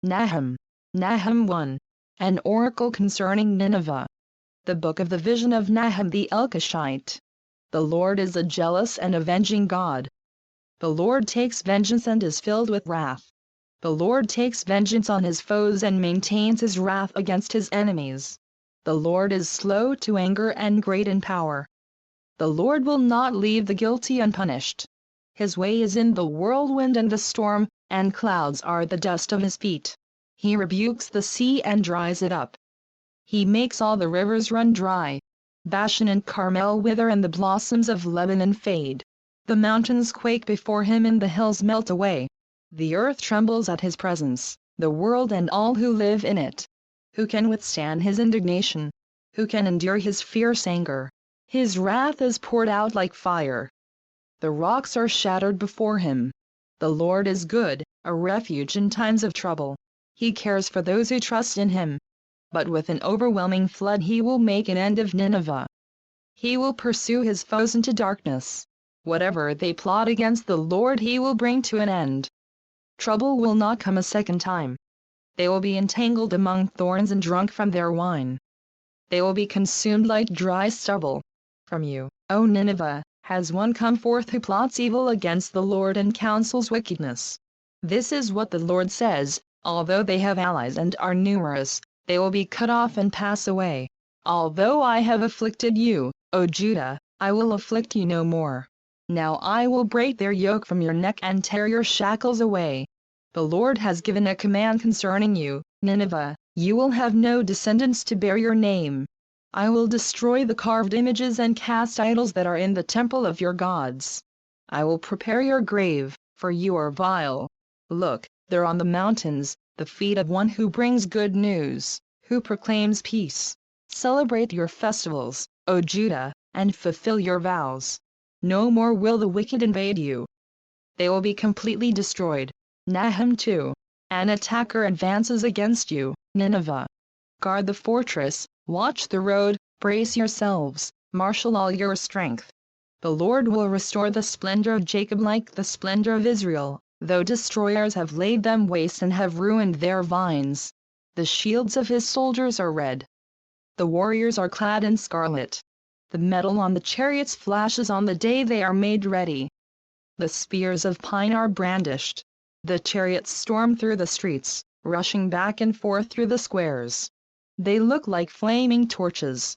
Nahum. Nahum 1. An oracle concerning Nineveh. The book of the vision of Nahum the Elkoshite. The Lord is a jealous and avenging God. The Lord takes vengeance and is filled with wrath. The Lord takes vengeance on his foes and maintains his wrath against his enemies. The Lord is slow to anger and great in power. The Lord will not leave the guilty unpunished. His way is in the whirlwind and the storm, and clouds are the dust of his feet. He rebukes the sea and dries it up. He makes all the rivers run dry. Bashan and Carmel wither and the blossoms of Lebanon fade. The mountains quake before him and the hills melt away. The earth trembles at his presence, the world and all who live in it. Who can withstand his indignation? Who can endure his fierce anger? His wrath is poured out like fire. The rocks are shattered before him. The Lord is good, a refuge in times of trouble. He cares for those who trust in him. But with an overwhelming flood he will make an end of Nineveh. He will pursue his foes into darkness. Whatever they plot against the Lord he will bring to an end. Trouble will not come a second time. They will be entangled among thorns and drunk from their wine. They will be consumed like dry stubble. From you, O Nineveh, has one come forth who plots evil against the Lord and counsels wickedness. This is what the Lord says: although they have allies and are numerous, they will be cut off and pass away. Although I have afflicted you, O Judah, I will afflict you no more. Now I will break their yoke from your neck and tear your shackles away. The Lord has given a command concerning you, Nineveh: you will have no descendants to bear your name. I will destroy the carved images and cast idols that are in the temple of your gods. I will prepare your grave, for you are vile. Look, there on the mountains, the feet of one who brings good news, who proclaims peace. Celebrate your festivals, O Judah, and fulfill your vows. No more will the wicked invade you. They will be completely destroyed. Nahum 2. An attacker advances against you, Nineveh. Guard the fortress, watch the road, brace yourselves, marshal all your strength. The Lord will restore the splendor of Jacob like the splendor of Israel, though destroyers have laid them waste and have ruined their vines. The shields of his soldiers are red. The warriors are clad in scarlet. The metal on the chariots flashes on the day they are made ready. The spears of pine are brandished. The chariots storm through the streets, rushing back and forth through the squares. They look like flaming torches.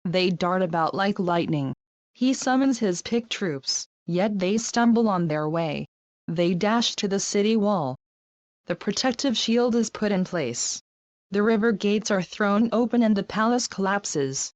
They dart about like lightning. He summons his picked troops, yet they stumble on their way. They dash to the city wall. The protective shield is put in place. The river gates are thrown open and the palace collapses.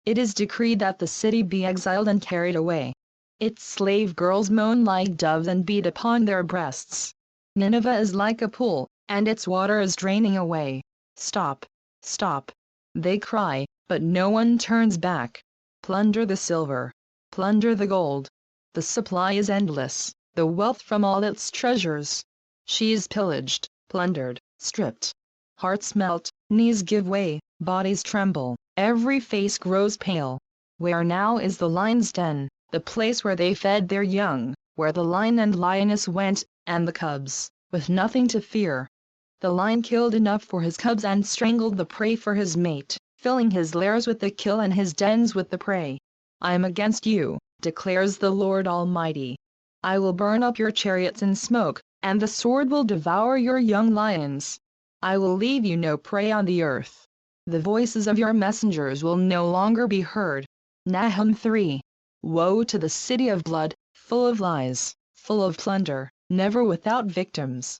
It is decreed that the city be exiled and carried away. Its slave girls moan like doves and beat upon their breasts. Nineveh is like a pool, and its water is draining away. Stop! Stop! They cry, but no one turns back. Plunder the silver. Plunder the gold. The supply is endless, the wealth from all its treasures. She is pillaged, plundered, stripped. Hearts melt, knees give way, bodies tremble, every face grows pale. Where now is the lion's den, the place where they fed their young, where the lion and lioness went, and the cubs, with nothing to fear? The lion killed enough for his cubs and strangled the prey for his mate, filling his lairs with the kill and his dens with the prey. I am against you, declares the Lord Almighty. I will burn up your chariots in smoke, and the sword will devour your young lions. I will leave you no prey on the earth. The voices of your messengers will no longer be heard. Nahum 3. Woe to the city of blood, full of lies, full of plunder, never without victims.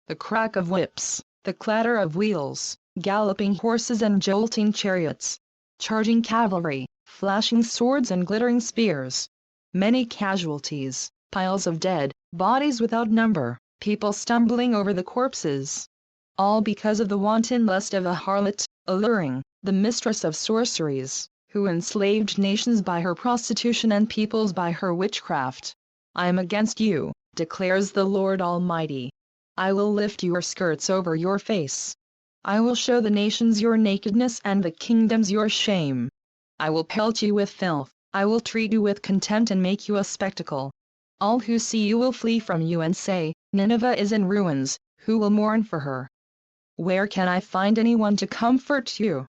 The crack of whips, the clatter of wheels, galloping horses and jolting chariots, charging cavalry, flashing swords and glittering spears. Many casualties, piles of dead, bodies without number, people stumbling over the corpses. All because of the wanton lust of a harlot, alluring, the mistress of sorceries, who enslaved nations by her prostitution and peoples by her witchcraft. I am against you, declares the Lord Almighty. I will lift your skirts over your face. I will show the nations your nakedness and the kingdoms your shame. I will pelt you with filth, I will treat you with contempt and make you a spectacle. All who see you will flee from you and say, Nineveh is in ruins, who will mourn for her? Where can I find anyone to comfort you?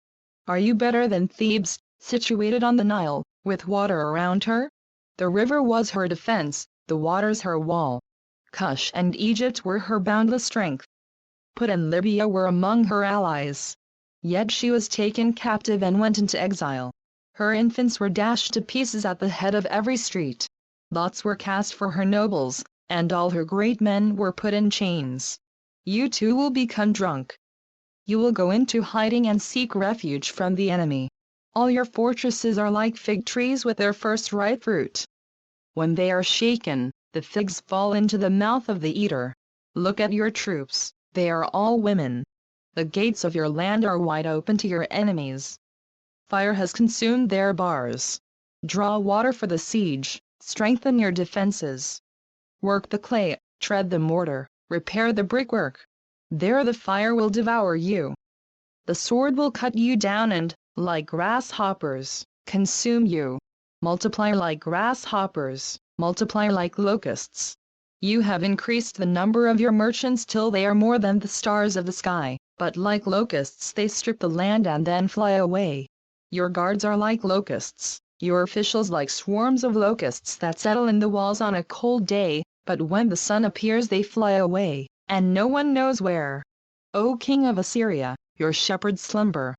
Are you better than Thebes, situated on the Nile, with water around her? The river was her defense, the waters her wall. Cush and Egypt were her boundless strength. Put and Libya were among her allies. Yet she was taken captive and went into exile. Her infants were dashed to pieces at the head of every street. Lots were cast for her nobles, and all her great men were put in chains. You too will become drunk. You will go into hiding and seek refuge from the enemy. All your fortresses are like fig trees with their first ripe fruit. When they are shaken, the figs fall into the mouth of the eater. Look at your troops, they are all women. The gates of your land are wide open to your enemies. Fire has consumed their bars. Draw water for the siege, strengthen your defenses. Work the clay, tread the mortar, repair the brickwork. There the fire will devour you. The sword will cut you down and, like grasshoppers, consume you. Multiply like grasshoppers, multiply like locusts. You have increased the number of your merchants till they are more than the stars of the sky, but like locusts they strip the land and then fly away. Your guards are like locusts, your officials like swarms of locusts that settle in the walls on a cold day, but when the sun appears they fly away, and no one knows where. O King of Assyria, your shepherds slumber.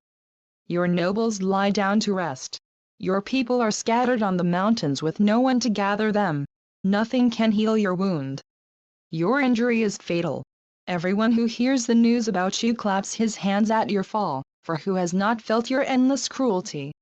Your nobles lie down to rest. Your people are scattered on the mountains with no one to gather them. Nothing can heal your wound. Your injury is fatal. Everyone who hears the news about you claps his hands at your fall, for who has not felt your endless cruelty?